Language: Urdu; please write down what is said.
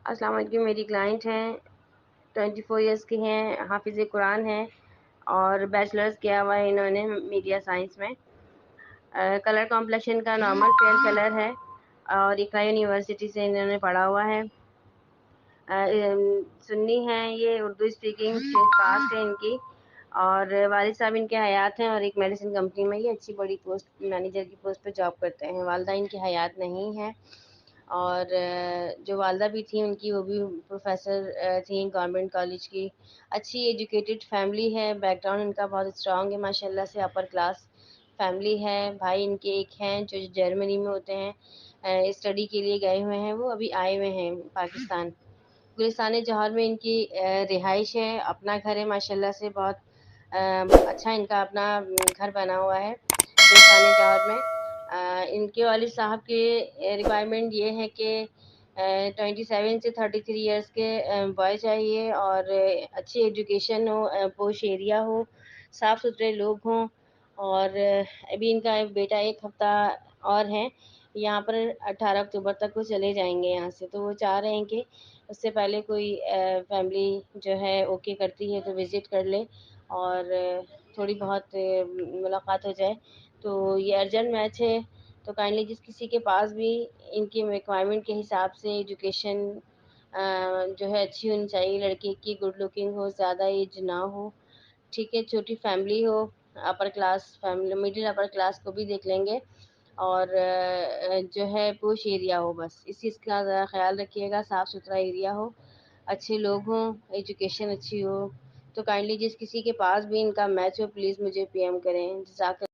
السلام علیکم. میری کلائنٹ ہیں 24 ایئرس کی ہیں, حافظ قرآن ہیں اور بیچلرز کیا ہوا ہے انہوں نے میڈیا سائنس میں. کلر کمپلیکشن کا نارمل فیئر کلر ہے اور اقرا یونیورسٹی سے انہوں نے پڑھا ہوا ہے. سنی ہیں, یہ اردو اسپیکنگ کاسٹ ہے ان کی, اور والد صاحب ان کے حیات ہیں اور ایک میڈیسن کمپنی میں یہ اچھی بڑی پوسٹ مینیجر کی پوسٹ پہ جاب کرتے ہیں. والدہ ان کی حیات نہیں ہے, اور جو والدہ بھی تھیں ان کی وہ بھی پروفیسر تھیں گورنمنٹ کالج کی. اچھی ایجوکیٹڈ فیملی ہے, بیک گراؤنڈ ان کا بہت اسٹرانگ ہے ماشاءاللہ سے, اپر کلاس فیملی ہے. بھائی ان کے ایک ہیں جو جرمنی میں ہوتے ہیں, اسٹڈی کے لیے گئے ہوئے ہیں, وہ ابھی آئے ہوئے ہیں پاکستان. گلستان جوہر میں ان کی رہائش ہے, اپنا گھر ہے ماشاءاللہ سے, بہت اچھا ان کا اپنا گھر بنا ہوا ہے گلستان جوہر میں. ان کے والد صاحب کی ریکوائرمنٹ یہ ہے کہ 27 سے 33 ایئرس کے بوائے چاہیے, اور اچھی ایجوکیشن ہو, پوش ایریا ہو, صاف ستھرے لوگ ہوں. اور ابھی ان کا بیٹا ایک ہفتہ اور ہے یہاں پر, 18 اکتوبر تک وہ چلے جائیں گے یہاں سے, تو وہ چاہ رہے ہیں کہ اس سے پہلے کوئی فیملی جو ہے اوکے کرتی ہے تو وزٹ کر لے اور تھوڑی بہت ملاقات ہو جائے. تو یہ ارجنٹ میچ ہے, تو کائنڈلی جس کسی کے پاس بھی ان کی ریکوائرمنٹ کے حساب سے ایجوکیشن جو ہے اچھی ہونی چاہیے, لڑکی کی گڈ لکنگ ہو, زیادہ ایج نہ ہو, ٹھیک ہے, چھوٹی فیملی ہو, upper class family, middle upper class کو بھی دیکھ لیں گے, اور جو ہے پوش ایریا ہو. بس اس چیز کا ذرا خیال رکھیے گا, صاف ستھرا ایریا ہو, اچھے لوگ ہوں, ایجوکیشن اچھی ہو. تو کائنڈلی جس کسی کے پاس بھی ان کا میچ ہو پلیز مجھے PM کریں. جزاک